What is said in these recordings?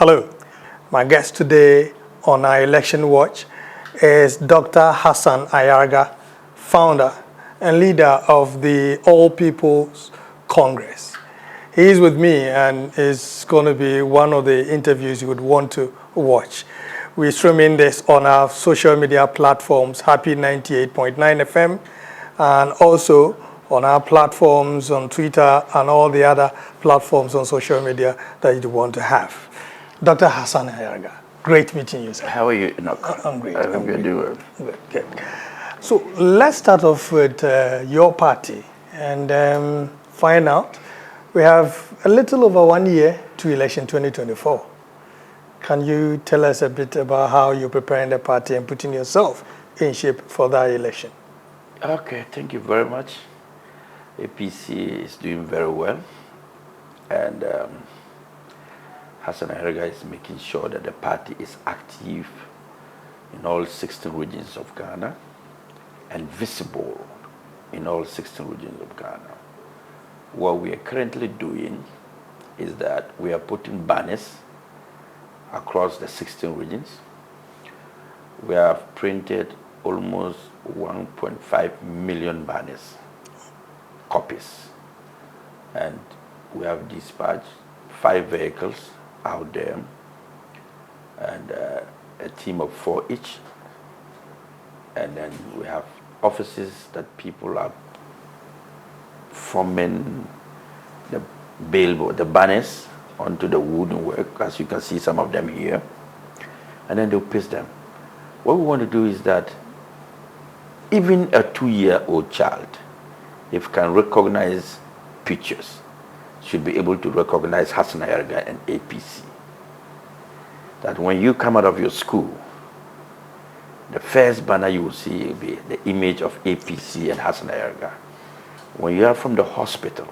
Hello. My guest today on our election watch is Dr. Hassan Ayariga, founder and leader of the All People's Congress. He is with me and is going to be one of the interviews you would want to watch. We stream in this on our social media platforms, Happy 98.9 FM, and also on our platforms on Twitter and all the other platforms on social media that you want to have. Dr. Hassan Ayariga, great meeting you, sir. How are you, Enoch? I'm great. I hope you're doing well. Good. So let's start off with your party and find out. We have a little over 1 year to election 2024. Can you tell us a bit about how you're preparing the party and putting yourself in shape for that election? Okay, thank you very much. APC is doing very well, and Hassan Ayariga is making sure that the party is active in all 16 regions of Ghana and visible in all 16 regions of Ghana. What we are currently doing is that we are putting banners across the 16 regions. We have printed almost 1.5 million banners, copies, and we have dispatched 5 vehicles out there and a team of 4 each, and then we have offices that people are forming the billboard, the banners onto the wooden work, as you can see some of them here, and then they'll paste them. What we want to do is that even a 2-year-old child, if can recognize pictures, should be able to recognize Hassan Ayariga and APC. That when you come out of your school, the first banner you will see will be the image of APC and Hassan Ayariga. When you are from the hospital,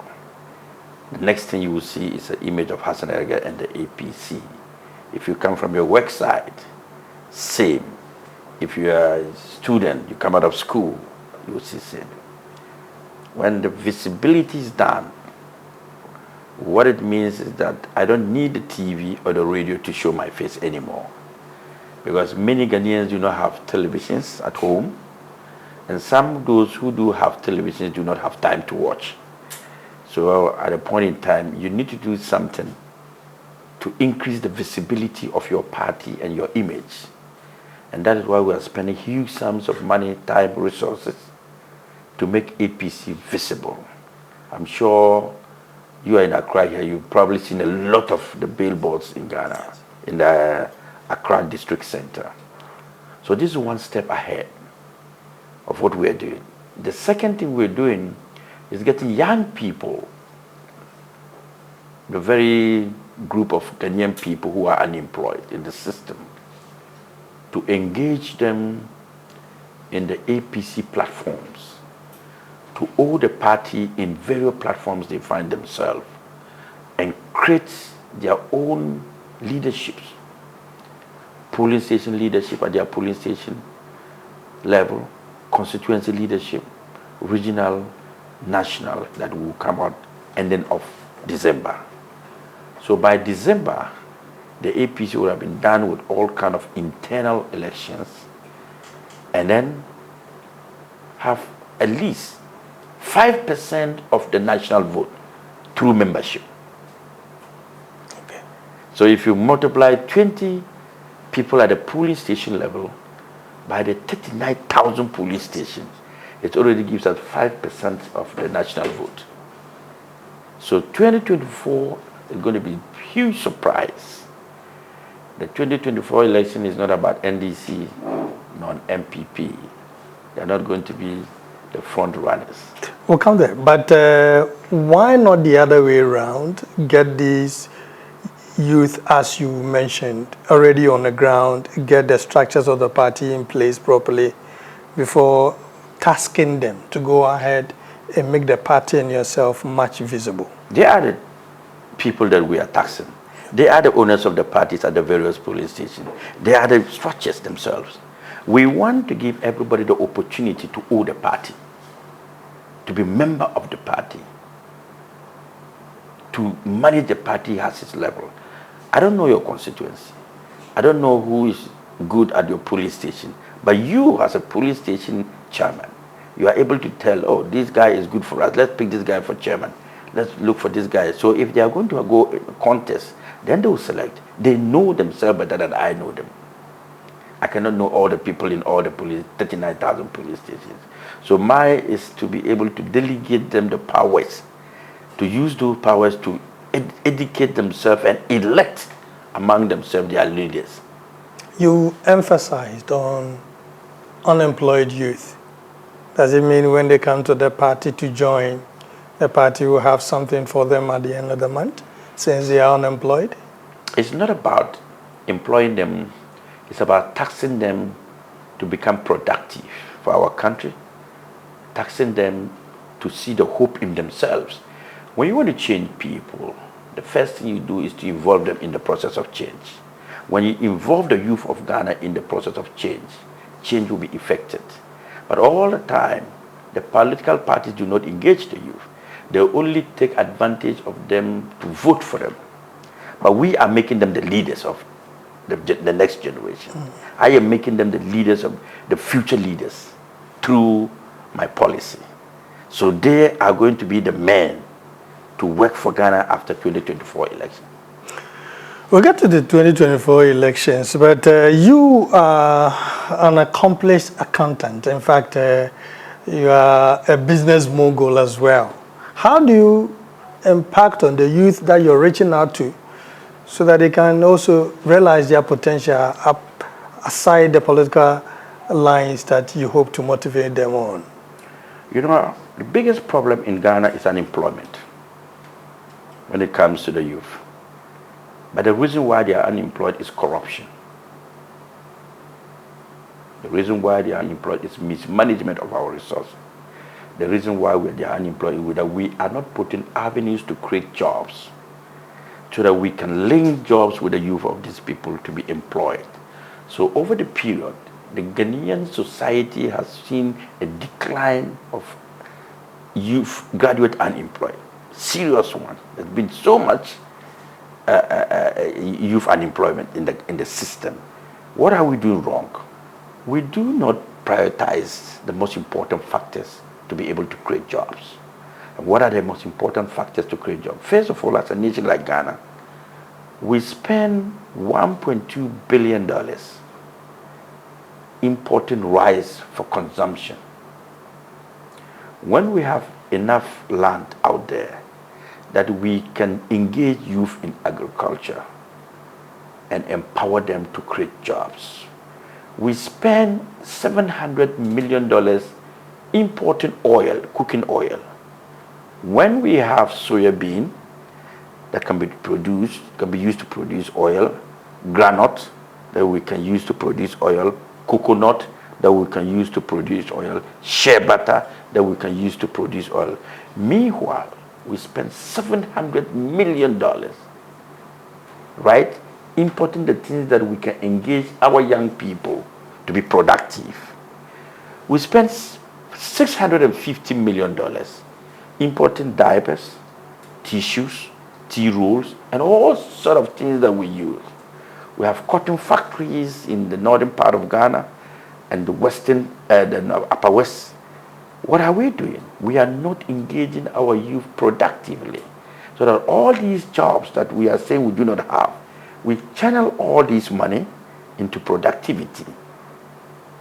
the next thing you will see is an image of Hassan Ayariga and the APC. If you come from your work site, same. If you are a student, you come out of school, you will see same. When the visibility is done, what it means is that I don't need the TV or the radio to show my face anymore. Because many Ghanaians do not have televisions at home, and some of those who do have televisions do not have time to watch. So at a point in time, you need to do something to increase the visibility of your party and your image. And that is why we are spending huge sums of money, time, resources to make APC visible. I'm sure you are in Accra here, you've probably seen a lot of the billboards in Ghana, in the Accra District Center. So this is one step ahead of what we are doing. The second thing we're doing is getting young people, the very group of Ghanaian people who are unemployed in the system, to engage them in the APC platforms, to hold the party in various platforms they find themselves and create their own leaderships, polling station leadership at their polling station level, constituency leadership, regional, national, that will come out ending of December. So by December, the APC will have been done with all kind of internal elections and then have at least 5% of the national vote through membership. Okay. So if you multiply 20 people at the polling station level by the 39,000 polling stations, it already gives us 5% of the national vote. So 2024 is going to be a huge surprise. The 2024 election is not about NDC, non-MPP. They're not going to be the front runners. We'll come there. But why not the other way around? Get these youth, as you mentioned, already on the ground, get the structures of the party in place properly before tasking them to go ahead and make the party and yourself much visible. They are the people that we are taxing. They are the owners of the parties at the various polling stations. They are the structures themselves. We want to give everybody the opportunity to own the party, to be member of the party, to manage the party at its level. I don't know your constituency. I don't know who is good at your police station. But you, as a police station chairman, you are able to tell, oh, this guy is good for us. Let's pick this guy for chairman. Let's look for this guy. So if they are going to go in a contest, then they will select. They know themselves better than I know them. I cannot know all the people in all the 39,000 police stations. So mine is to be able to delegate them the powers, to use those powers to educate themselves and elect among themselves their leaders. You emphasized on unemployed youth. Does it mean when they come to the party to join, the party will have something for them at the end of the month since they are unemployed? It's not about employing them. It's about taxing them to become productive for our country, taxing them to see the hope in themselves. When you want to change people, the first thing you do is to involve them in the process of change. When you involve the youth of Ghana in the process of change, change will be effected. But all the time, the political parties do not engage the youth. They only take advantage of them to vote for them. But we are making them the leaders of the next generation. I am making them the leaders of the future leaders through my policy. So they are going to be the men to work for Ghana after 2024 election. We'll get to the 2024 elections, but you are an accomplished accountant. In fact, you are a business mogul as well. How do you impact on the youth that you're reaching out to so that they can also realize their potential aside the political lines that you hope to motivate them on? You know, the biggest problem in Ghana is unemployment when it comes to the youth. But the reason why they are unemployed is corruption. The reason why they are unemployed is mismanagement of our resources. The reason why they are unemployed is that we are not putting avenues to create jobs so that we can link jobs with the youth of these people to be employed. So over the period, the Ghanaian society has seen a decline of youth graduate unemployed. Serious one. There's been so much youth unemployment in the system. What are we doing wrong? We do not prioritize the most important factors to be able to create jobs. And what are the most important factors to create jobs? First of all, as a nation like Ghana, we spend $1.2 billion importing rice for consumption. When we have enough land out there that we can engage youth in agriculture and empower them to create jobs, we spend $700 million importing oil, cooking oil. When we have soya bean that can be produced, can be used to produce oil, granite that we can use to produce oil, coconut that we can use to produce oil, shea butter that we can use to produce oil. Meanwhile, we spend $700 million, right, importing the things that we can engage our young people to be productive. We spend $650 million importing diapers, tissues, tea rolls, and all sort of things that we use. We have cotton factories in the northern part of Ghana and the western, the upper west. What are we doing? We are not engaging our youth productively. So that all these jobs that we are saying we do not have, we channel all this money into productivity.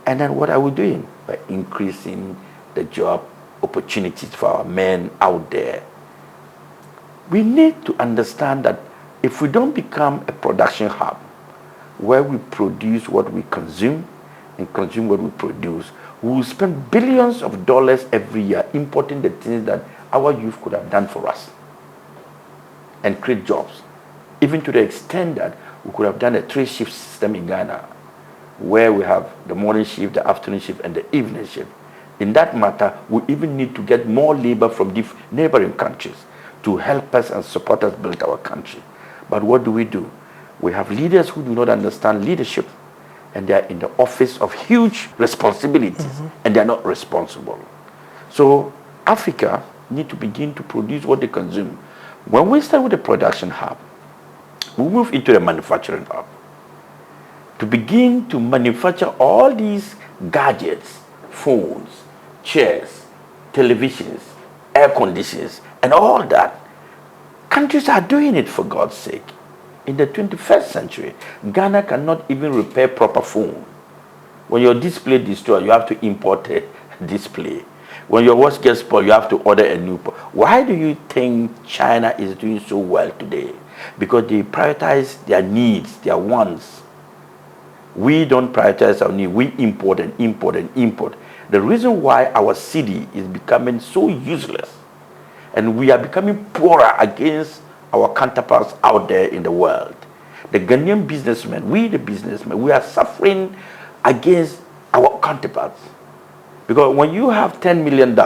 And then what are we doing? By increasing the job opportunities for our men out there. We need to understand that if we don't become a production hub where we produce what we consume and consume what we produce, we will spend billions of dollars every year importing the things that our youth could have done for us and create jobs. Even to the extent that we could have done a 3-shift system in Ghana where we have the morning shift, the afternoon shift, and the evening shift. In that matter, we even need to get more labor from neighboring countries to help us and support us build our country. But what do? We have leaders who do not understand leadership, and they are in the office of huge responsibilities, and they are not responsible. So Africa need to begin to produce what they consume. When we start with the production hub, we move into the manufacturing hub to begin to manufacture all these gadgets, phones, chairs, televisions, air conditioners, and all that. Countries are doing it, for God's sake. In the 21st century, Ghana cannot even repair proper phone. When your display destroys, you have to import a display. When your watch gets spoiled, you have to order a new. Why do you think China is doing so well today? Because they prioritize their needs, their wants. We don't prioritize our needs. We import and import and import. The reason why our city is becoming so useless and we are becoming poorer against our counterparts out there in the world. The Ghanaian businessmen, we the businessmen, we are suffering against our counterparts. Because when you have $10 million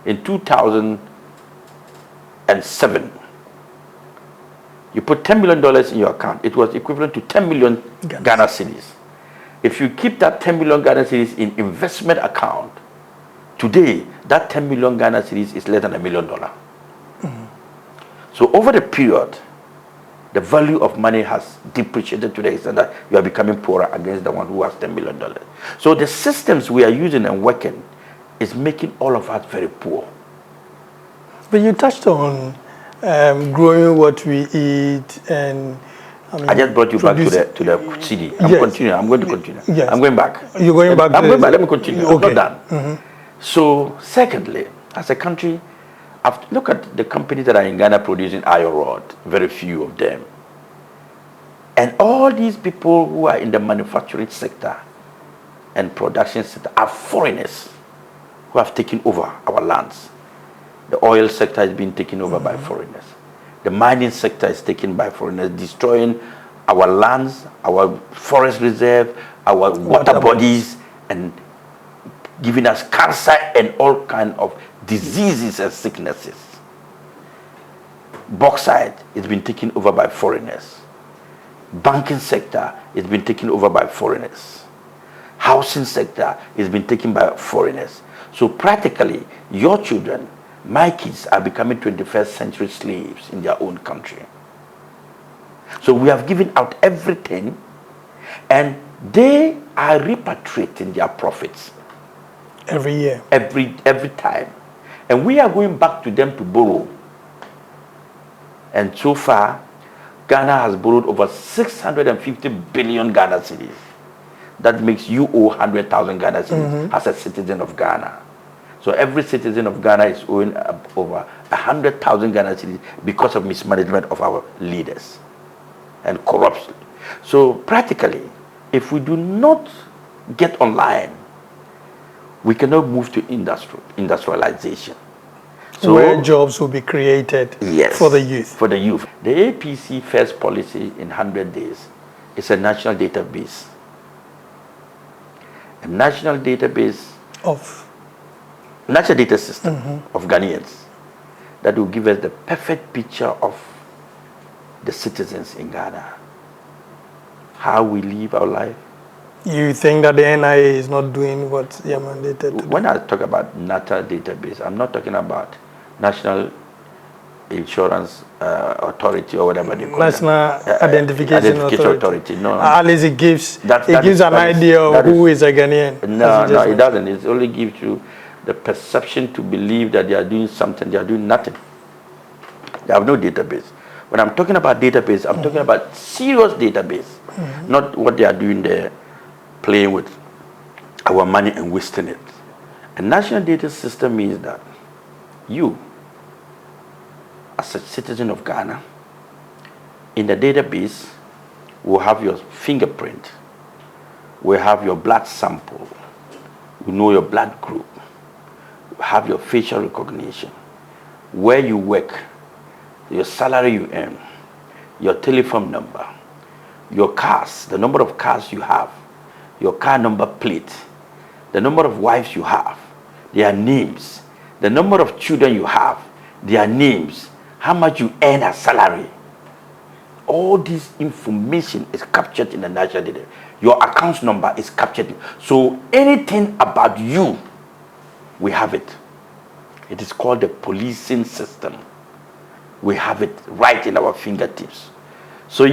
in 2007, you put $10 million in your account, it was equivalent to 10 million Ghana cedis. If you keep that 10 million Ghana cedis in investment account, today, that 10 million Ghana cedis is less than $1 million. So over the period, the value of money has depreciated to the extent that you are becoming poorer against the one who has $10 million. So the systems we are using and working is making all of us very poor. But you touched on growing what we eat and I just brought you back to the city. I'm continuing. I'm going to continue. Yes. I'm going back. You're going back. I'm going back. Let me continue. Okay. I'm not done. So, secondly, as a country, look at the companies that are in Ghana producing iron rod. Very few of them. And all these people who are in the manufacturing sector and production sector are foreigners who have taken over our lands. The oil sector is being taken over by foreigners. The mining sector is taken by foreigners, destroying our lands, our forest reserve, our water bodies, and giving us cancer and all kinds of diseases and sicknesses. Bauxite is being taken over by foreigners. Banking sector is being taken over by foreigners. Housing sector is being taken by foreigners. So practically, your children, my kids, are becoming 21st century slaves in their own country. So we have given out everything, and they are repatriating their profits every year, every time, and we are going back to them to borrow. And so far, Ghana has borrowed over 650 billion Ghana cedis. That makes you owe 100,000 Ghana cedis as a citizen of Ghana. So every citizen of Ghana is owing over 100,000 Ghana cedis because of mismanagement of our leaders and corruption. So practically, if we do not get online, we cannot move to industrialization. So where jobs will be created for the youth. For the youth. The APC first policy in 100 days is a national database. A national database of national data system of Ghanaians that will give us the perfect picture of the citizens in Ghana, how we live our life. You think that the NIA is not doing what they are mandated to do? When I talk about national database, I'm not talking about National Insurance Authority or whatever they call National it. Identification Authority. No. At least it gives an idea of who is a Ghanaian. No, it doesn't. It only gives you the perception to believe that they are doing something. They are doing nothing. They have no database. When I'm talking about database, I'm talking about serious database, not what they are doing there, playing with our money and wasting it. A national data system means that you, as a citizen of Ghana, in the database, will have your fingerprint, will have your blood sample, we know your blood group, have your facial recognition, where you work, your salary you earn, your telephone number, your cars, the number of cars you have, your car number plate, the number of wives you have, their names, the number of children you have, their names, how much you earn as salary. All this information is captured in the national data. Your account number is captured. So anything about you, we have it. It is called the policing system. We have it right in our fingertips. So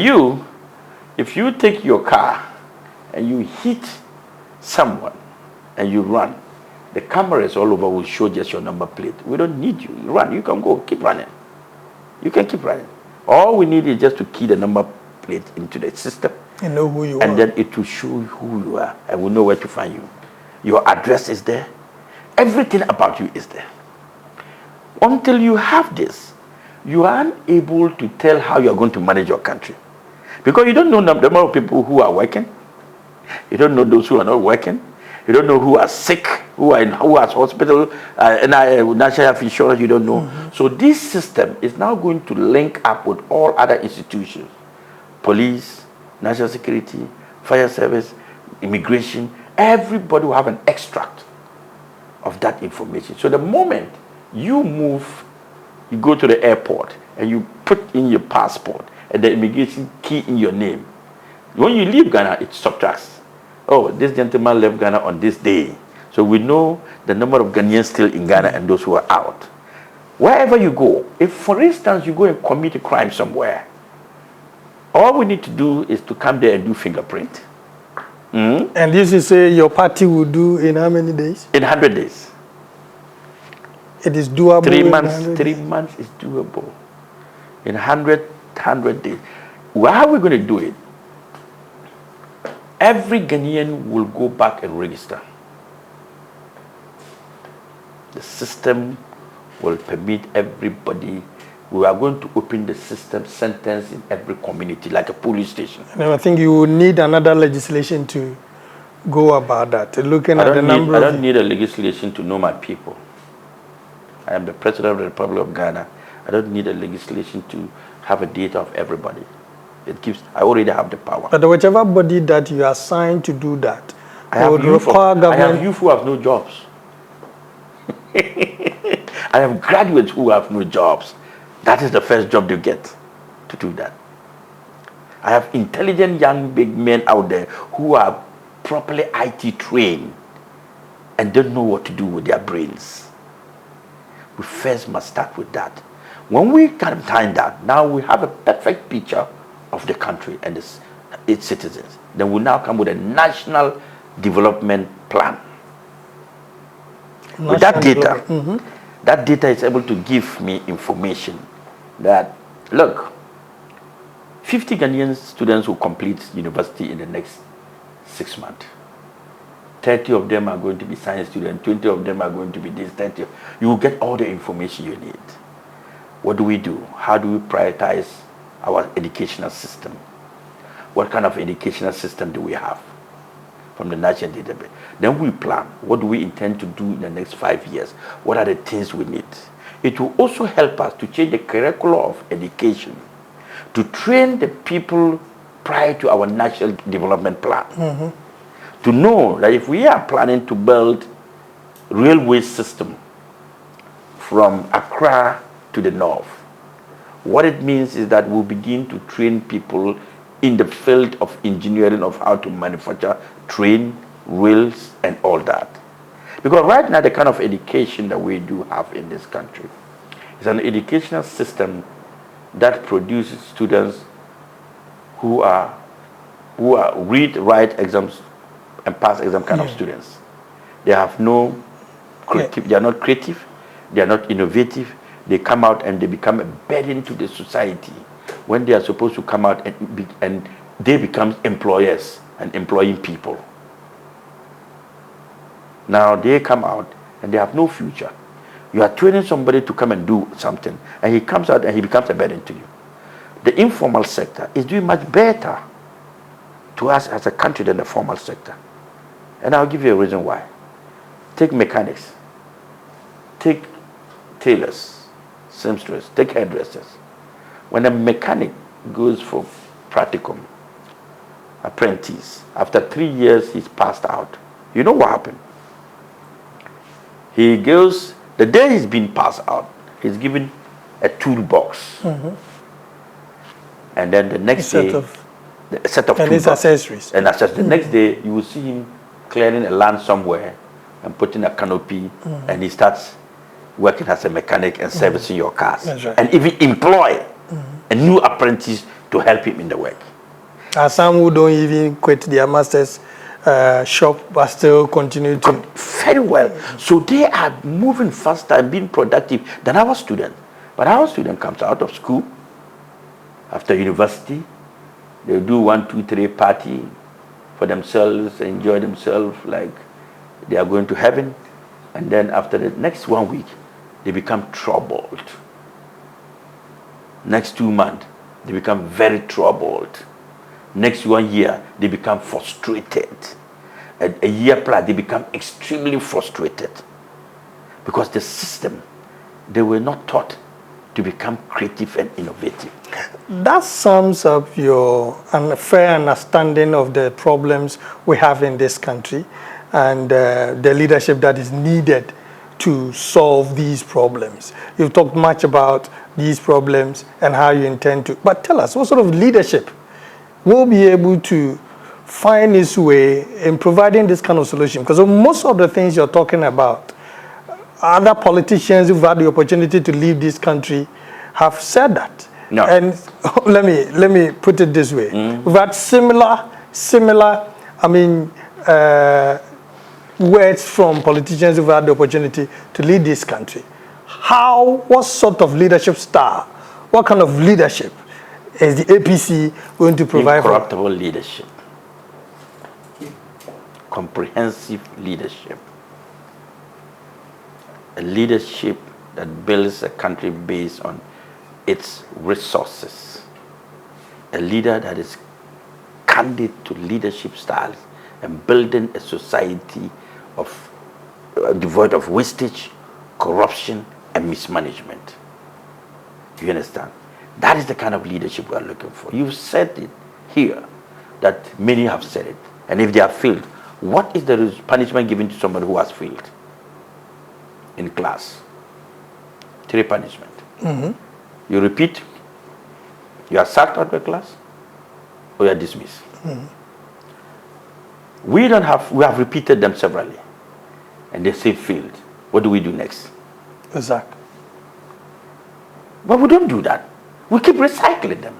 if you take your car and you hit someone and you run, the cameras all over will show just your number plate. We don't need you. You run. You can go. Keep running. You can keep running. All we need is just to key the number plate into the system. And know who you are. And then it will show you who you are, and we'll know where to find you. Your address is there. Everything about you is there. Until you have this, you are unable to tell how you are going to manage your country. Because you don't know the number of people who are working. You don't know those who are not working. You don't know who are sick, who are hospital, national health insurance, you don't know. So this system is now going to link up with all other institutions. Police, national security, fire service, immigration. Everybody will have an extract of that information. So the moment you move, you go to the airport and you put in your passport and the immigration key in your name. When you leave Ghana, it subtracts. Oh, this gentleman left Ghana on this day. So we know the number of Ghanaians still in Ghana and those who are out. Wherever you go, if for instance you go and commit a crime somewhere, all we need to do is to come there and do fingerprint. And this is say your party will do in how many days? In 100 days. It is doable. 3 months. 3 months is doable. In 100 days. Well, how are we going to do it? Every Ghanaian will go back and register. The system will permit everybody. We are going to open the system sentence in every community, like a police station. And I think you will need another legislation to go about that. Looking at the number. I don't need a legislation to know my people. I am the President of the Republic of Ghana. I don't need a legislation to have a data of everybody. I already have the power. But whichever body that you are assigned to do that, I have youth who have no jobs. I have graduates who have no jobs. That is the first job they get, to do that. I have intelligent young big men out there who are properly IT trained and don't know what to do with their brains. We first must start with that. When we can find that, now we have a perfect picture of the country and its citizens. Then we now come with a national development plan. With that data, that data is able to give me information that, look, 50 Ghanaian students will complete university in the next 6 months. 30 of them are going to be science students, 20 of them are going to be this, 30. You will get all the information you need. What do we do? How do we prioritize our educational system? What kind of educational system do we have from the national database? Then we plan. What do we intend to do in the next 5 years? What are the things we need? It will also help us to change the curriculum of education, to train the people prior to our national development plan. To know that if we are planning to build railway system from Accra to the north, what it means is that we'll begin to train people in the field of engineering, of how to manufacture train, rails, and all that. Because right now, the kind of education that we do have in this country is an educational system that produces students who are read, write exams, and pass exam kind of students. They have no creative, they are not creative, they are not innovative. They come out and they become a burden to the society when they are supposed to come out and they become employers and employing people. Now they come out and they have no future. You are training somebody to come and do something, and he comes out and he becomes a burden to you. The informal sector is doing much better to us as a country than the formal sector. And I'll give you a reason why. Take mechanics, take tailors, seamstress, take hairdressers. When a mechanic goes for practicum, apprentice, after 3 years he's passed out. You know what happened? He goes, the day he's been passed out, he's given a toolbox. And then the next day, a set of and his accessories. And the next day, you will see him clearing a land somewhere and putting a canopy, and he starts working as a mechanic and servicing your cars. That's right. And even employ a new apprentice to help him in the work. Some who don't even quit their master's shop but still continue to. Very well. So they are moving faster and being productive than our student. But our student comes out of school, after university, they do 1, 2, 3 party for themselves, enjoy themselves like they are going to heaven. And then after the next 1 week, they become troubled. Next 2 months, they become very troubled. Next 1 year, they become frustrated. A year plus, they become extremely frustrated. Because the system, they were not taught to become creative and innovative. That sums up your fair understanding of the problems we have in this country and the leadership that is needed to solve these problems. You've talked much about these problems and how you intend to. But tell us, what sort of leadership will be able to find its way in providing this kind of solution? Because most of the things you're talking about, other politicians who've had the opportunity to lead this country have said that. No. And let me put it this way. We've had similar, words from politicians who've had the opportunity to lead this country. What sort of leadership style, what kind of leadership is the APC going to provide? Incorruptible leadership. Comprehensive leadership. A leadership that builds a country based on its resources. A leader that is candid to leadership styles and building a society of devoid of wastage, corruption, and mismanagement. Do you understand? That is the kind of leadership we are looking for. You've said it here, that many have said it. And if they have failed, what is the punishment given to somebody who has failed in class? 3 punishment. You repeat, you are sacked out of the class, or you are dismissed. We have repeated them severally, and they say failed. What do we do next? Exactly. But we don't do that. We keep recycling them.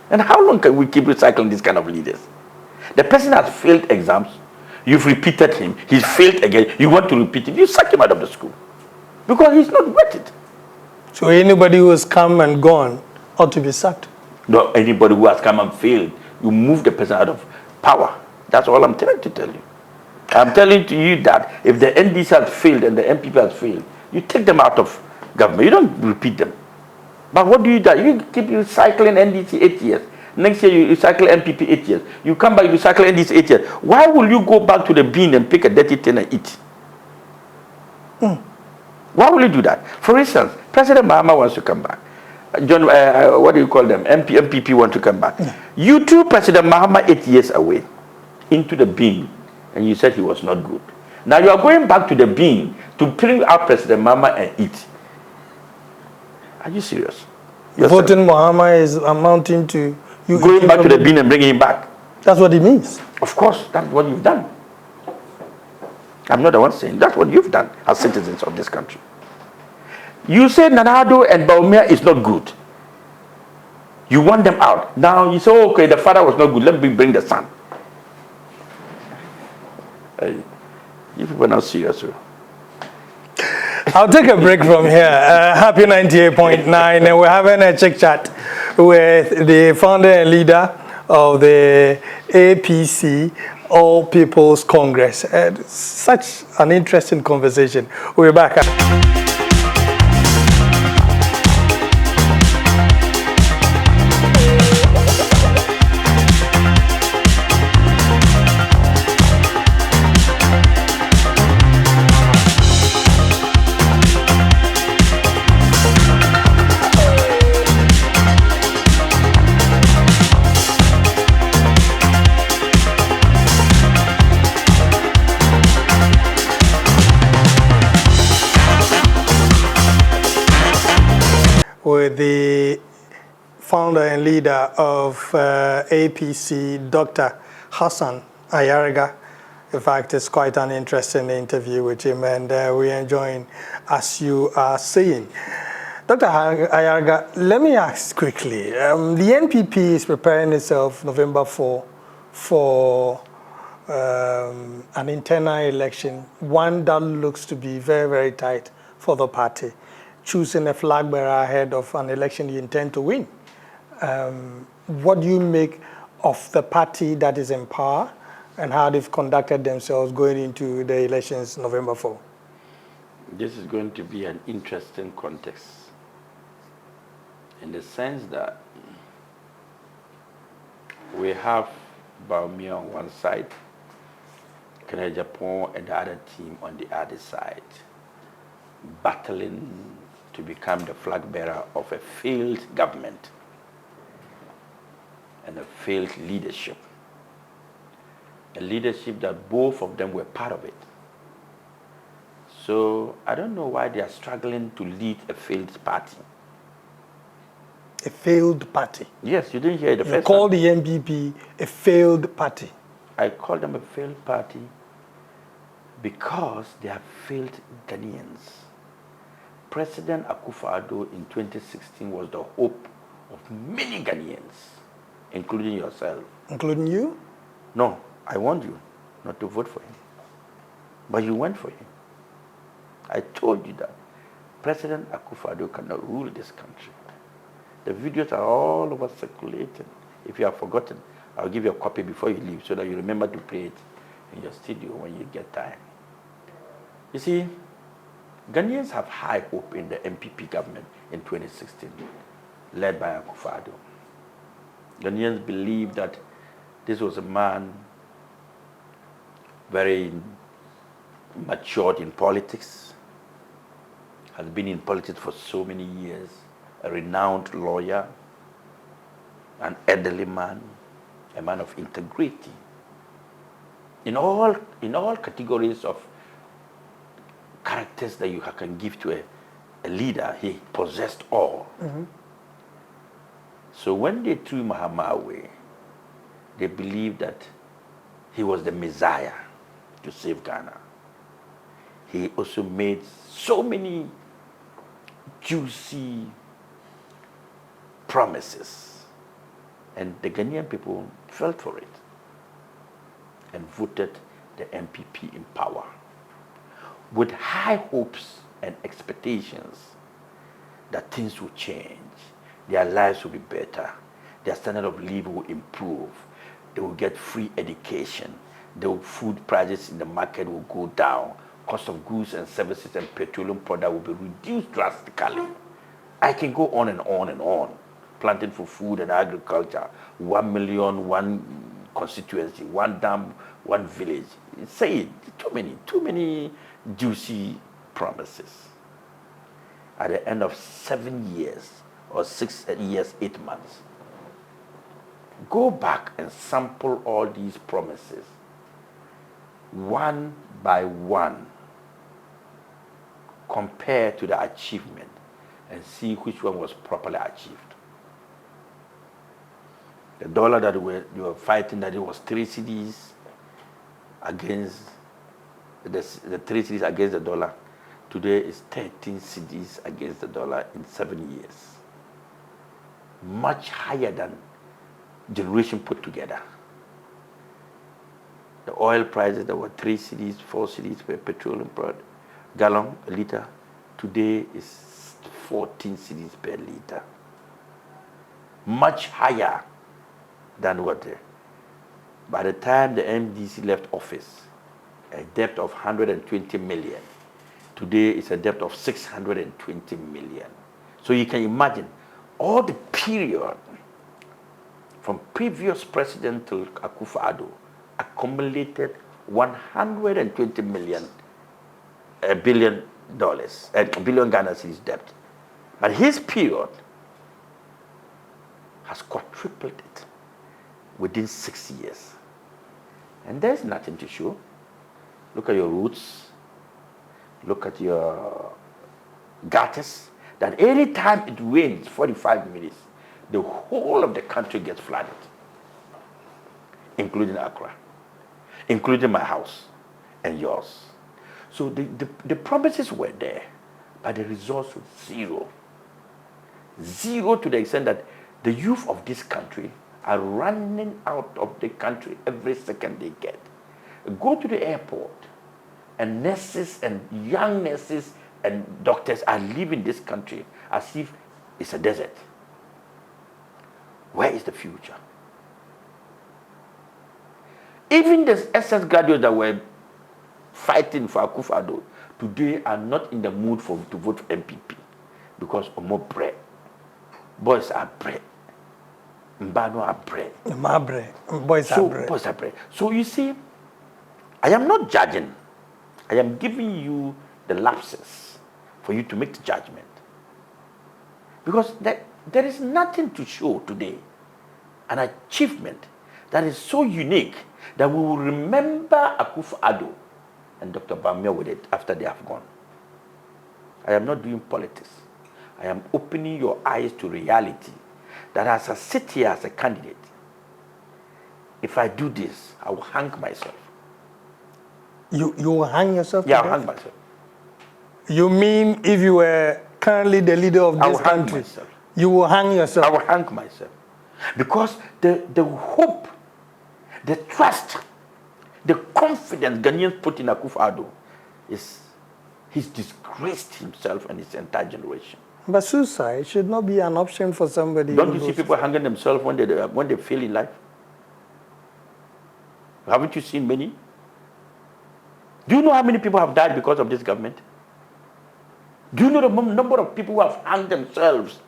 And how long can we keep recycling these kind of leaders? The person has failed exams, you've repeated him, he's failed again, you want to repeat it, you sack him out of the school. Because he's not worth it. So anybody who has come and gone ought to be sacked? No, anybody who has come and failed, you move the person out of power. That's all I'm trying to tell you. I'm telling to you that if the NDC has failed and the MPP has failed, you take them out of government. You don't repeat them. But what do? You keep recycling NDC 8 years. Next year you recycle MPP 8 years. You come back, you recycle NDC 8 years. Why will you go back to the bin and pick a dirty thing and eat? Why will you do that? For instance, President Mahama wants to come back. John, what do you call them? MPP want to come back. You threw President Mahama 8 years away into the bin, and you said he was not good. Now you are going back to the bin to bring out President Mahama and eat. Are you serious? Voting Mahama is amounting to you going back to the bin and bringing him back. That's what it means. Of course, that's what you've done. I'm not the one saying that's what you've done as citizens of this country. You say Nanado and Baumia is not good. You want them out. Now you say, oh, okay, the father was not good. Let me bring the son. Hey, you people are not serious. I'll take a break from here. Happy 98.9, and we're having a chit chat with the founder and leader of the APC, All People's Congress. Such an interesting conversation. We'll be back. With the founder and leader of APC, Dr. Hassan Ayariga. In fact, it's quite an interesting interview with him, and we're enjoying, as you are saying. Dr. Ayariga, let me ask quickly. The NPP is preparing itself November 4 for an internal election, one that looks to be very, very tight for the party, choosing a flag bearer ahead of an election you intend to win. What do you make of the party that is in power and how they've conducted themselves going into the elections November 4? This is going to be an interesting context in the sense that we have Baumia on one side, Canada, Japan, and the other team on the other side, battling to become the flag bearer of a failed government and a failed leadership. A leadership that both of them were part of it. So I don't know why they are struggling to lead a failed party. A failed party? Yes, you didn't hear the first time. You call the NPP a failed party? I call them a failed party because they have failed Ghanaians. President Akufo-Addo in 2016 was the hope of many Ghanaians, including yourself. Including you? No, I warned you not to vote for him. But you went for him. I told you that President Akufo-Addo cannot rule this country. The videos are all over circulating. If you have forgotten, I'll give you a copy before you leave so that you remember to play it in your studio when you get time. You see, Ghanaians have high hope in the MPP government in 2016, led by Akufo-Addo. Ghanaians believe that this was a man very matured in politics, has been in politics for so many years, a renowned lawyer, an elderly man, a man of integrity. In all categories of characters that you can give to a leader, he possessed all. Mm-hmm. So when they threw Mahama away, they believed that he was the Messiah to save Ghana. He also made so many juicy promises, and the Ghanaian people fell for it and voted the MPP in power with high hopes and expectations that things will change, their lives will be better, their standard of living will improve, they will get free education, the food prices in the market will go down, cost of goods and services and petroleum product will be reduced drastically. I can go on and on and on. Planting for food and agriculture, 1 million, one constituency, one dam, one village. Say it, too many juicy promises. At the end of 7 years or 6 years, 8 months, go back and sample all these promises one by one, compare to the achievement and see which one was properly achieved. The dollar that you were fighting, that it was 3 cedis against the 3 cedis against the dollar. Today is 13 cedis against the dollar in 7 years. Much higher than generation put together. The oil prices that were 3 cedis, 4 cedis per petroleum product, gallon, a liter, today is 14 cedis per liter. Much higher than what by the time the MDC left office, a debt of 120 million. Today is a debt of 620 million. So you can imagine all the period from previous president to Akufo-Addo accumulated 120 million, $1 billion, $1 billion Ghana cedis debt. But his period has quadrupled it within 6 years. And there's nothing to show. Look at your roots. Look at your gutters. That any time it rains 45 minutes, the whole of the country gets flooded, including Accra, including my house and yours. So the promises were there, but the results were zero. Zero to the extent that the youth of this country are running out of the country every second they get. Go to the airport, and nurses and young nurses and doctors are leaving this country as if it's a desert. Where is the future? Even the SS graduates that were fighting for Akufo-Addo today are not in the mood to vote for MPP because of more bread. Boys are bread. Mbano are bread. Boys are bread. Boys are bread. So you see, I am not judging. I am giving you the lapses for you to make the judgment. Because there is nothing to show today, an achievement that is so unique that we will remember Akufo-Addo and Dr. Bamia with it after they have gone. I am not doing politics. I am opening your eyes to reality that as I sit here as a candidate, if I do this, I will hang myself. You will hang yourself? Yeah, I'll hang myself. You mean if you were currently the leader of this country, you will hang yourself? I will hang myself. Because the hope, the trust, the confidence Ghanaians put in Akufo-Addo is he's disgraced himself and his entire generation. But suicide should not be an option for somebody. Don't you see people hanging themselves when they fail in life? Haven't you seen many? Do you know how many people have died because of this government? Do you know the number of people who have hanged themselves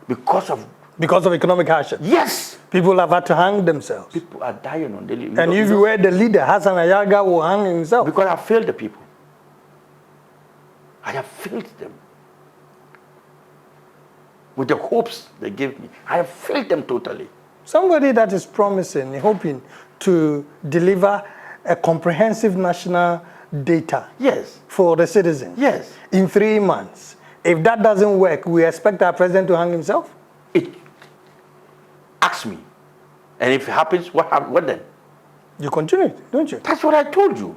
because of economic hardship? Yes. People have had to hang themselves. People are dying on daily. And if you were the leader, Hassan Ayariga will hang himself. Because I failed the people. I have failed them. With the hopes they gave me, I have failed them totally. Somebody that is promising, hoping to deliver a comprehensive national data yes. for the citizens yes. in 3 months. If that doesn't work, we expect our president to hang himself? Ask me. And if it happens, what then? You continue, don't you? That's what I told you.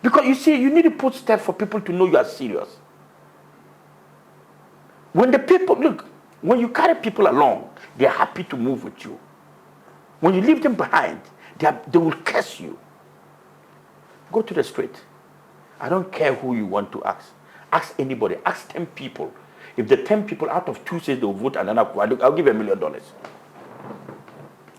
Because you see, you need to put steps for people to know you are serious. When the people, look, when you carry people along, they are happy to move with you. When you leave them behind, they will curse you. Go to the street. I don't care who you want to ask. Ask anybody. Ask 10 people. If the 10 people out of 2 say they will vote Akufo-Addo, I'll give $1 million.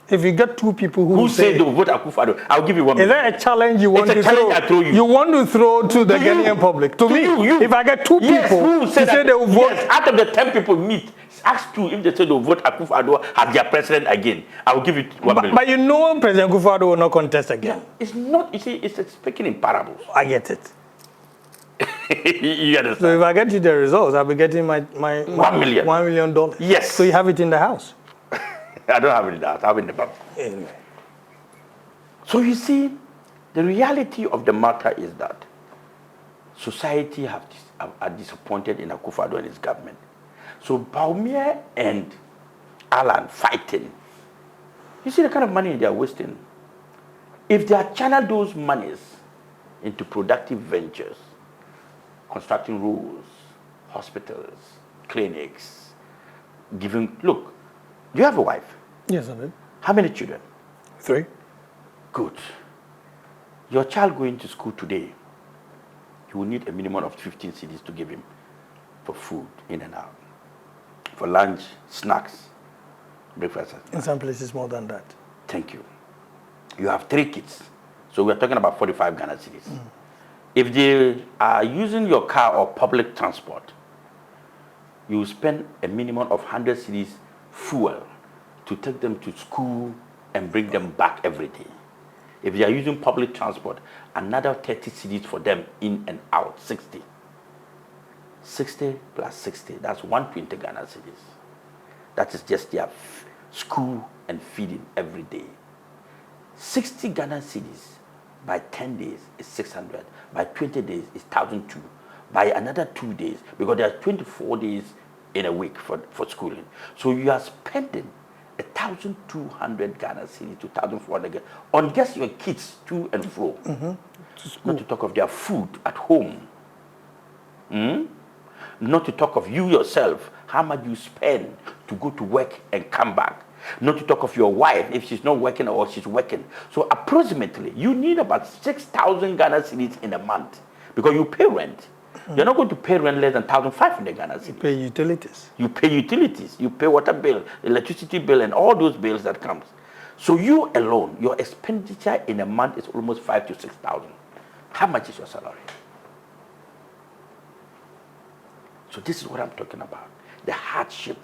If you get 2 people who say they will vote Akufo-Addo, I'll give you $1 million. Is that a challenge you want to throw? I throw you. You want to throw to the Ghanaian public? To me, if I get 2 people who say they will vote, out of the 10 people meet, ask 2 if they say they will vote Akufo-Addo as their president again. I will give you $1 million. But you know, President Akufo-Addo will not contest again. No, it's not. You see, it's speaking in parables. I get it. You understand? So if I get you the results, I'll be getting my $1 million. $1 million. Yes. So you have it in the house. I don't have it in the house. I have it in the bank. Anyway. So you see, the reality of the matter is that society are disappointed in Akufo-Addo and his government. So Bawumia and Alan fighting. You see the kind of money they are wasting. If they had channeled those monies into productive ventures, constructing roads, hospitals, clinics, look, do you have a wife? Yes, I did. How many children? 3. Good. Your child going to school today, you will need a minimum of 15 cedis to give him for food in and out, for lunch, snacks, breakfast. In some places more than that. Thank you. You have 3 kids, so we're talking about 45 Ghana cedis. If they are using your car or public transport, you will spend a minimum of 100 cedis fuel to take them to school and bring them back every day. If they are using public transport, another 30 cedis for them in and out, 60. 60 plus 60, that's 120 Ghana cedis. That is just their school and feeding every day. 60 Ghana cedis by 10 days is 600. By 20 days is 1,002. By another 2 days, because there are 24 days in a week for schooling. So you are spending 1,200 Ghana cedis to 1,400 Ghana on just your kids to and fro. Not to talk of their food at home. Not to talk of you yourself how much you spend to go to work and come back. Not to talk of your wife if she's not working or she's working. So approximately, you need about 6,000 Ghana cedis in a month because you pay rent. You're not going to pay rent less than 1,500 Ghana cedis. You pay utilities. You pay utilities. You pay water bill, electricity bill, and all those bills that comes. So you alone, your expenditure in a month is almost 5,000 to 6,000. How much is your salary? So this is what I'm talking about. The hardship.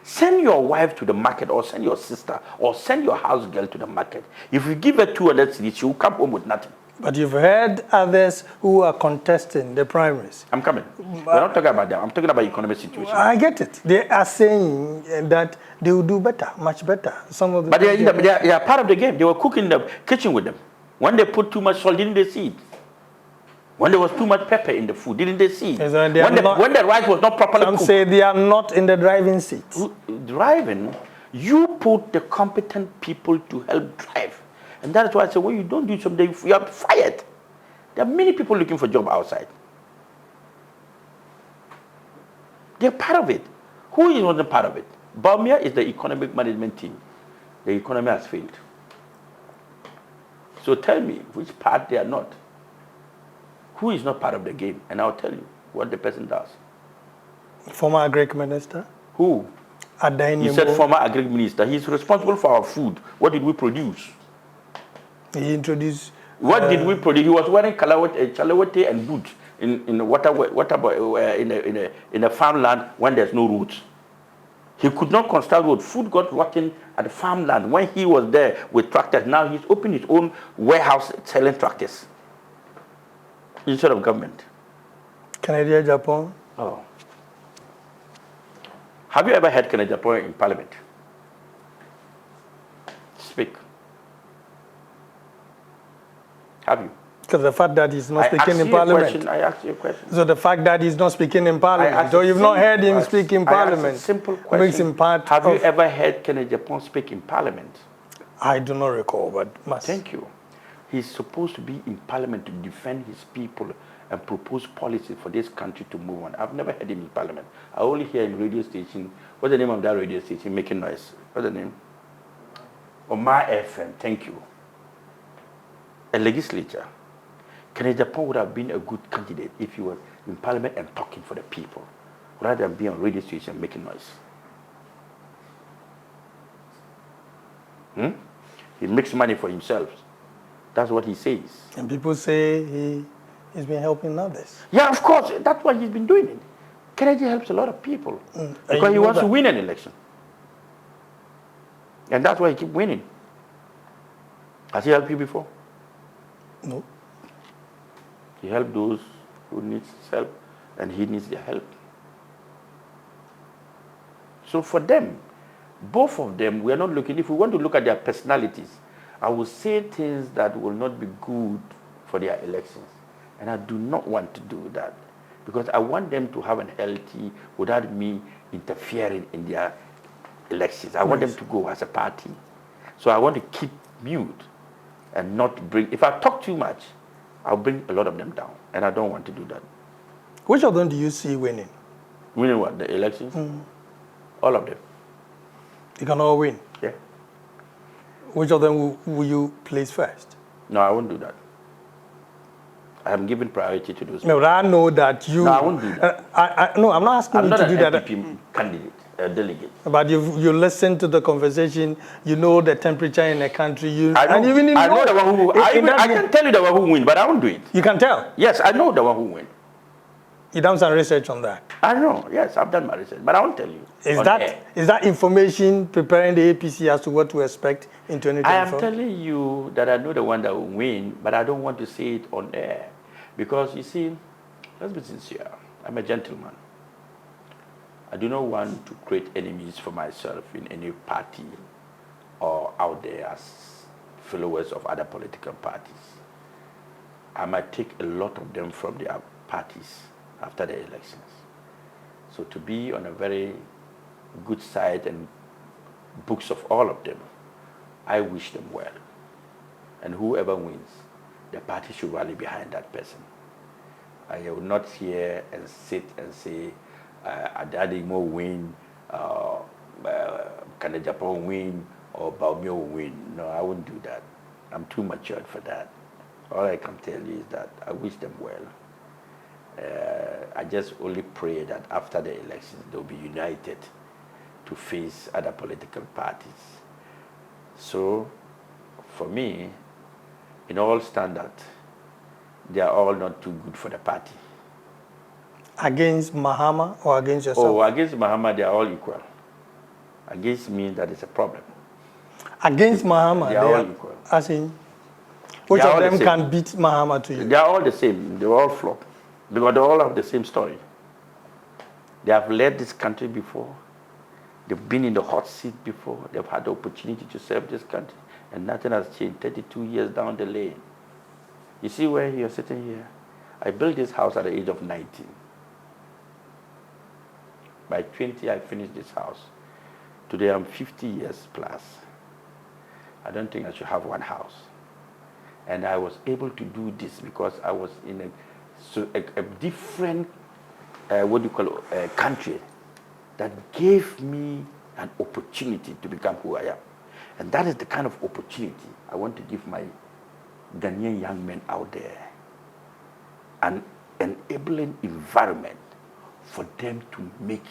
Send your wife to the market, or send your sister, or send your house girl to the market. If you give her 200 cedis, she will come home with nothing. But you've heard others who are contesting the primaries. I'm coming. We're not talking about them. I'm talking about economic situation. I get it. They are saying that they will do better, much better. Some of the But they are part of the game. They were cooking in the kitchen with them. When they put too much salt, didn't they see it? When there was too much pepper in the food, didn't they see it? Yes, when the rice was not properly cooked. Some say they are not in the driving seat. Driving, you put the competent people to help drive. And that's why I say, when you don't do something, you are fired. There are many people looking for job outside. They're part of it. Who is not part of it? Baumia is the economic management team. The economy has failed. So tell me which part they are not. Who is not part of the game? And I'll tell you what the person does. Former agric minister? Who? He said former agric minister. He's responsible for our food. What did we produce? He introduced... What did we produce? He was wearing chalawete and boots in a farmland when there's no roads. He could not construct road. Food got rotten at the farmland when he was there with tractors. Now he's opened his own warehouse selling tractors instead of government. Canada, Japan? Oh. Have you ever heard Canada, Japan in parliament? Speak. Have you? Because the fact that he's not speaking in parliament. I asked you a question. So the fact that he's not speaking in parliament, so you've not heard him speak in parliament, simple question. Makes him part Have you ever heard Kenneth Japan speak in parliament? I do not recall, but must. Thank you. He's supposed to be in parliament to defend his people and propose policy for this country to move on. I've never heard him in parliament. I only hear him radio station. What's the name of that radio station making noise? What's the name? Omar FM. Thank you. A legislature. Kenneth Japan would have been a good candidate if he was in parliament and talking for the people, rather than being on radio station making noise. He makes money for himself. That's what he says. And people say he's been helping others. Yeah, of course. That's why he's been doing it. Kennedy helps a lot of people because he wants to win an election. And that's why he keeps winning. Has he helped you before? No. He helps those who need help, and he needs their help. So for them, both of them, we are not looking, if we want to look at their personalities, I will say things that will not be good for their elections. And I do not want to do that because I want them to have a healthy without me interfering in their elections. I want them to go as a party. So I want to keep mute and not bring, if I talk too much, I'll bring a lot of them down. And I don't want to do that. Which of them do you see winning? Winning what? The elections? All of them. They can all win? Yeah. Which of them will you place first? No, I won't do that. I am giving priority to those. No, but I know that you... No, I won't do that. No, I'm not asking you to do that. I'm not an NPP candidate, delegate. But you listen to the conversation, you know the temperature in the country. I know the one who... I can tell you the one who win, but I won't do it. You can tell? Yes, I know the one who win. You done some research on that? I know, yes, I've done my research, but I won't tell you. Is that information preparing the APC as to what to expect in 2024? I am telling you that I know the one that will win, but I don't want to say it on air. Because, you see, let's be sincere, I'm a gentleman. I do not want to create enemies for myself in any party or out there as followers of other political parties. I might take a lot of them from their parties after the elections. So to be on a very good side and books of all of them, I wish them well. And whoever wins, the party should rally behind that person. I will not hear and sit and say, Adadimo win, can the Japan win, or Baumio will win. No, I wouldn't do that. I'm too matured for that. All I can tell you is that I wish them well. I just only pray that after the elections they'll be united to face other political parties. So, for me, in all standards, they are all not too good for the party. Against Mahama or against yourself? Oh, against Mahama, they are all equal. Against me, that is a problem. Against Mahama, they are all equal. As in, which of them can beat Mahama to you? They are all the same. They all flop. Because they all have the same story. They have led this country before. They've been in the hot seat before. They've had the opportunity to serve this country. And nothing has changed 32 years down the lane. You see where you're sitting here? I built this house at the age of 19. By 20, I finished this house. Today, I'm 50 years plus. I don't think I should have one house. And I was able to do this because I was in a different, country that gave me an opportunity to become who I am. And that is the kind of opportunity I want to give my Ghanaian young men out there. An enabling environment for them to make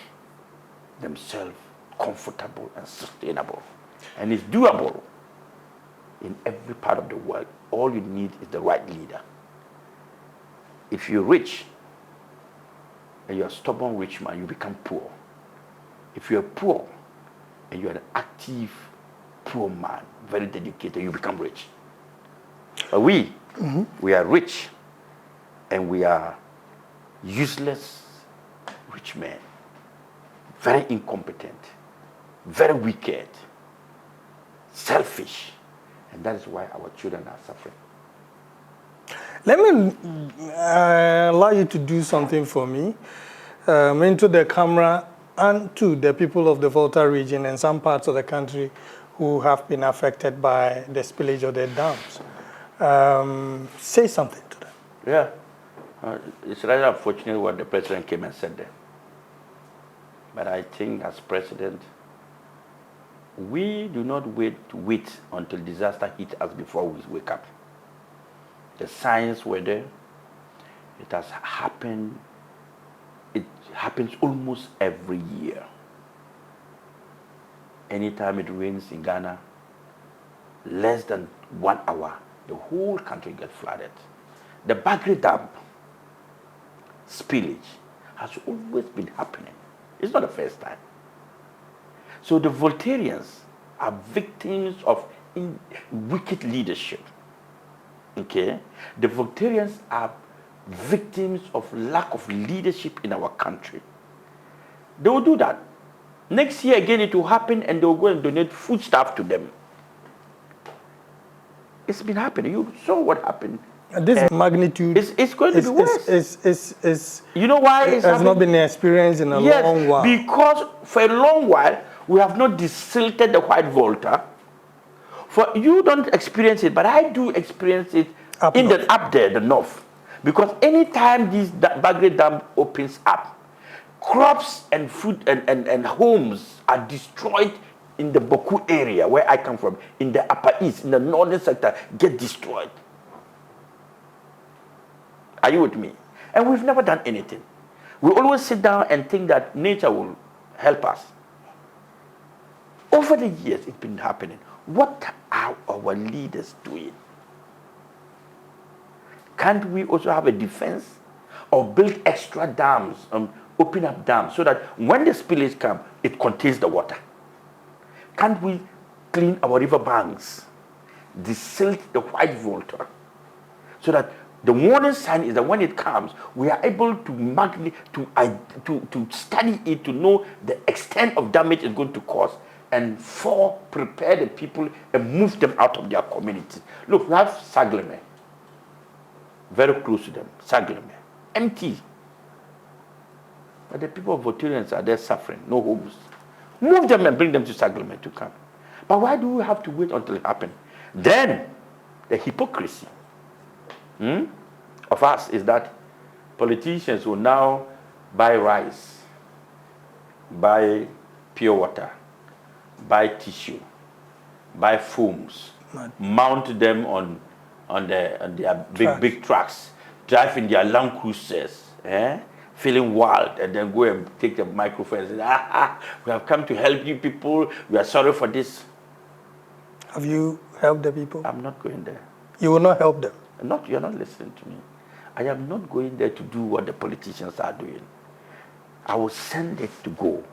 themselves comfortable and sustainable. And it's doable in every part of the world. All you need is the right leader. If you're rich and you're a stubborn rich man, you become poor. If you're poor and you're an active poor man, very dedicated, you become rich. But we are rich and we are useless rich men, very incompetent, very wicked, selfish, and that is why our children are suffering. Let me allow you to do something for me, into the camera and to the people of the Volta region and some parts of the country who have been affected by the spillage of the dams. Say something to them. Yeah. It's rather unfortunate what the president came and said there. But I think as president, we do not wait until disaster hits us before we wake up. The signs were there. It has happened. It happens almost every year. Anytime it rains in Ghana, less than 1 hour, the whole country gets flooded. The Bagre Dam spillage has always been happening. It's not the first time. So the Voltarians are victims of wicked leadership. Okay? The Voltarians are victims of lack of leadership in our country. They will do that. Next year again it will happen and they will go and donate foodstuff to them. It's been happening. You saw what happened. This magnitude it's going to be worse. You know why it has not been experienced in a long while. Because for a long while we have not desilted the white Volta. For you don't experience it, but I do experience it up there, the north. Because anytime this Bagre Dam opens up, crops and food and homes are destroyed in the Boku area where I come from, in the Upper East, in the northern sector, get destroyed. Are you with me? And we've never done anything. We always sit down and think that nature will help us. Over the years, it's been happening. What are our leaders doing? Can't we also have a defense or build extra dams, open up dams so that when the spillage comes, it contains the water? Can't we clean our river banks, desilt the white Volta, so that the warning sign is that when it comes, we are able to study it, to know the extent of damage it's going to cause, and prepare the people and move them out of their community. Look, we have Sagleme, very close to them, Sagleme, empty. But the people of Voltarians are there suffering, no homes. Move them and bring them to Sagleme to come. But why do we have to wait until it happens? Then, the hypocrisy of us is that politicians will now buy rice buy pure water, buy tissue, buy foams, mount them on their big trucks, drive in their Land Cruisers, feeling wild, and then go and take the microphone and say, we have come to help you people. We are sorry for this. Have you helped the people? I'm not going there. You will not help them? You're not listening to me. I am not going there to do what the politicians are doing. I will send it to go,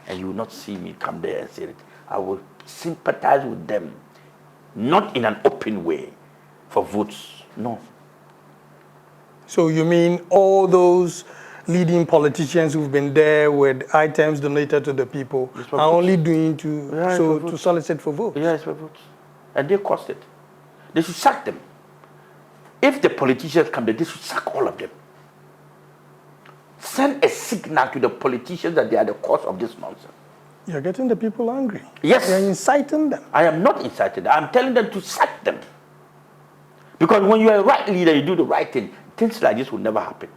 and you will not see me come there and say it. I will sympathize with them, not in an open way for votes, no. So you mean all those leading politicians who've been there with items donated to the people are only doing to solicit for votes? Yes, for votes. And they cost it. They should sack them. If the politicians come there, they should sack all of them. Send a signal to the politicians that they are the cause of this nonsense. You're getting the people angry. Yes. You're inciting them. I am not inciting them. I'm telling them to sack them. Because when you are a right leader, you do the right thing. Things like this will never happen.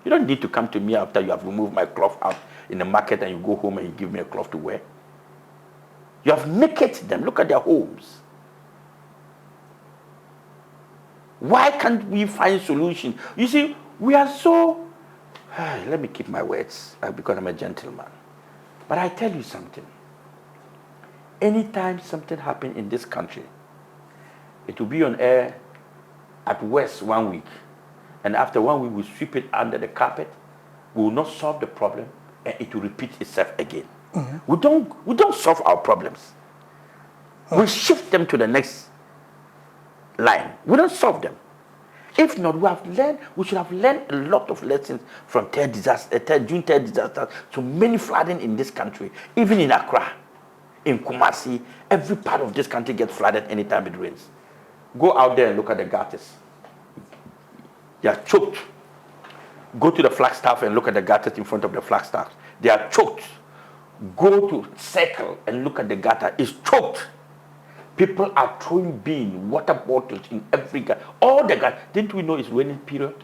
You don't need to come to me after you have removed my cloth out in the market and you go home and you give me a cloth to wear. You have naked them. Look at their homes. Why can't we find solutions? You see, we are so... let me keep my words because I'm a gentleman. But I tell you something. Anytime something happens in this country, it will be on air at worst 1 week. And after 1 week, we sweep it under the carpet. We will not solve the problem, and it will repeat itself again. Mm-hmm. We don't solve our problems. We shift them to the next line. We don't solve them. If not, we should have learned a lot of lessons from June 3rd disaster, so many flooding in this country, even in Accra, in Kumasi, every part of this country gets flooded anytime it rains. Go out there and look at the gutters. They are choked. Go to the Flagstaff and look at the gutters in front of the Flagstaff. They are choked. Go to Circle and look at the gutter. It's choked. People are throwing water bottles in every gutter. All the gutters. Didn't we know it's raining period?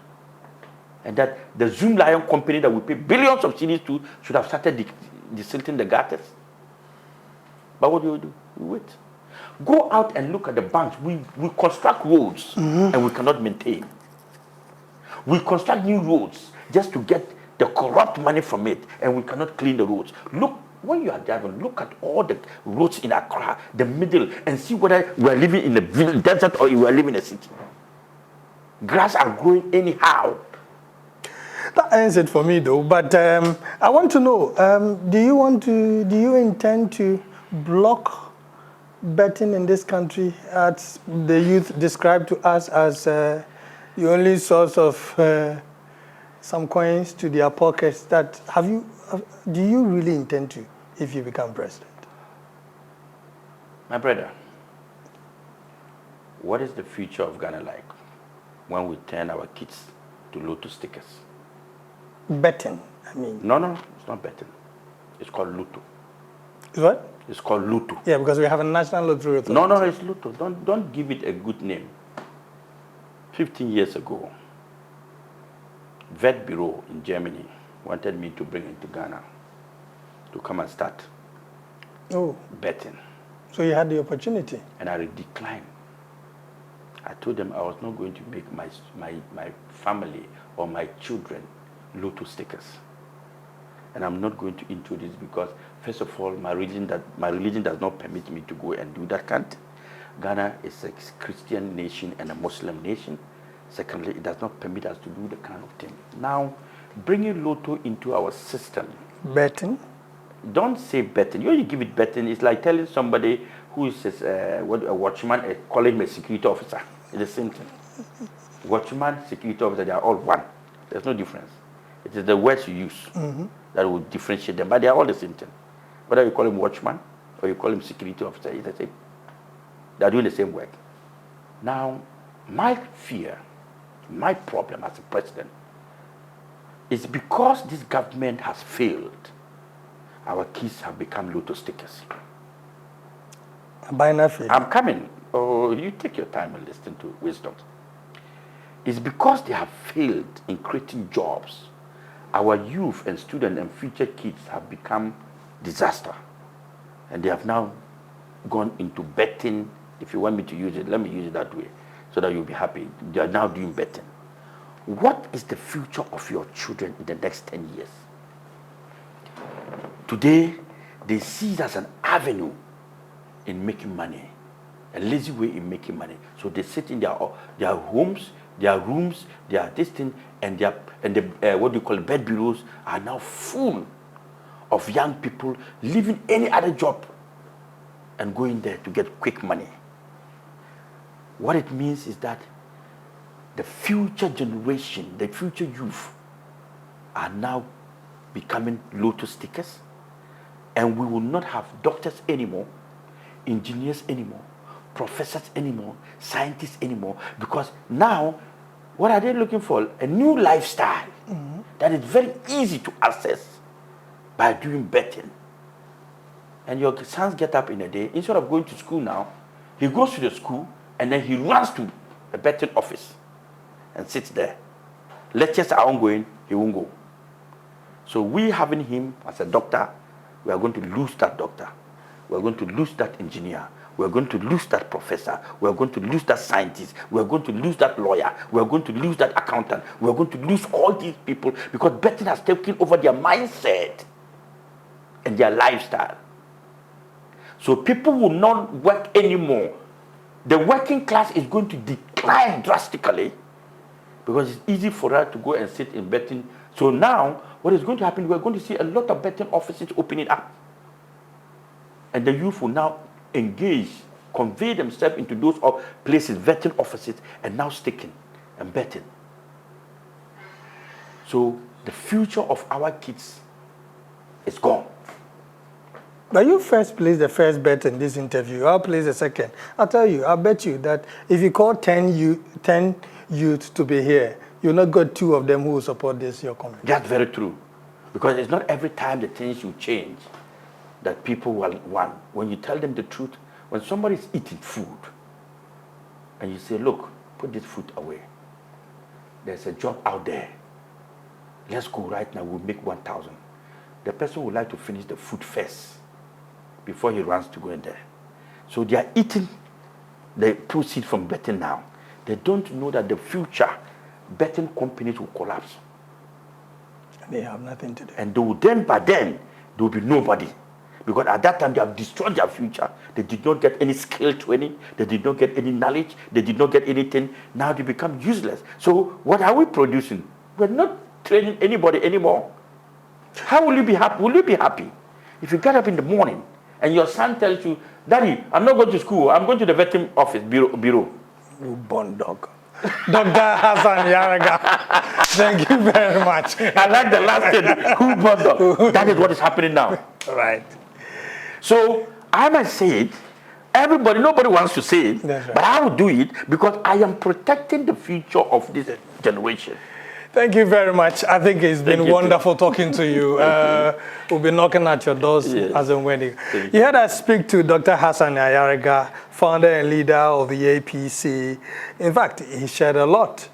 And that the Zoom Lion company that we pay billions of cedis to should have started desilting the gutters. But what do? We wait. Go out and look at the banks. We construct roads and we cannot maintain. We construct new roads just to get the corrupt money from it, and we cannot clean the roads. Look, when you are driving, look at all the roads in Accra, the middle, and see whether we are living in the desert or we are living in a city. Grass are growing anyhow. That ends it for me, though. But I want to know: do you intend to block betting in this country, as the youth described to us as the only source of some coins to their pockets? Do you really intend to, if you become president? My brother, what is the future of Ghana like when we turn our kids to lotto stickers? Betting, I mean. No, it's not betting. It's called lotto. What? It's called lotto. Yeah, because we have a national lottery authority. No, it's lotto. Don't give it a good name. 15 years ago, Vet Bureau in Germany wanted me to bring it to Ghana to come and start betting. So you had the opportunity? And I declined. I told them I was not going to make my family or my children lotto stickers. And I'm not going to introduce, because first of all, my religion does not permit me to go and do that kind. Ghana is a Christian nation and a Muslim nation. Secondly, it does not permit us to do the kind of thing. Now, bringing lotto into our system. Betting? Don't say betting. You give it betting. It's like telling somebody who is a watchman, calling him a security officer. It's the same thing. Watchman, security officer, they are all one. There's no difference. It is the words you use that will differentiate them, but they are all the same thing. Whether you call him watchman or you call him security officer, it's the same. They are doing the same work. Now, my fear, my problem as a president, is because this government has failed, our kids have become lotto stickers. I'm coming. Oh, you take your time and listen to wisdom. It's because they have failed in creating jobs. Our youth and students and future kids have become disaster. And they have now gone into betting. If you want me to use it, let me use it that way so that you'll be happy. They are now doing betting. What is the future of your children in the next 10 years? Today, they see it as an avenue in making money, a lazy way in making money. So they sit in their homes, their rooms, their this thing, and what do you call it, bed bureaus are now full of young people leaving any other job and going there to get quick money. What it means is that the future generation, the future youth are now becoming lotus stickers, and we will not have doctors anymore, engineers anymore, professors anymore, scientists anymore, because now what are they looking for? A new lifestyle that is very easy to access by doing betting. And your sons get up in a day, instead of going to school now, he goes to the school and then he runs to a betting office and sits there. Lectures are ongoing, he won't go. So we having him as a doctor, we are going to lose that doctor. We are going to lose that engineer. We are going to lose that professor. We are going to lose that scientist. We are going to lose that lawyer. We are going to lose that accountant. We are going to lose all these people because betting has taken over their mindset and their lifestyle. So people will not work anymore. The working class is going to decline drastically because it's easy for her to go and sit in betting. So now, what is going to happen, we're going to see a lot of betting offices opening up. And the youth will now engage, convey themselves into those places, betting offices, and now sticking and betting. So the future of our kids is gone. But you first placed the first bet in this interview. I'll place the second. I'll tell you, I'll bet you that if you call 10 youth to be here, you'll not get 2 of them who will support this, your comment. That's very true. Because it's not every time the things you change that people will want. When you tell them the truth, when somebody is eating food, and you say, look, put this food away. There's a job out there. Let's go right now, we'll make 1,000. The person would like to finish the food first before he runs to go in there. So they are eating the proceeds from betting now. They don't know that the future betting companies will collapse. They have nothing to do. And they will by then, there will be nobody. Because at that time, they have destroyed their future. They did not get any skill training. They did not get any knowledge. They did not get anything. Now they become useless. So what are we producing? We're not training anybody anymore. How will you be happy? Will you be happy if you get up in the morning and your son tells you, Daddy, I'm not going to school. I'm going to the vetting office, bureau. You born dog. Dr. Hassan Ayariga, thank you very much. I like the last thing. Who born dog? That is what is happening now. Right. So I might say it. Nobody wants to say it. That's right. But I will do it because I am protecting the future of this generation. Thank you very much. I think it's been wonderful talking to you. We'll be knocking at your doors as and when. You heard us speak to Dr. Hassan Ayariga, founder and leader of the APC. In fact, he shared a lot.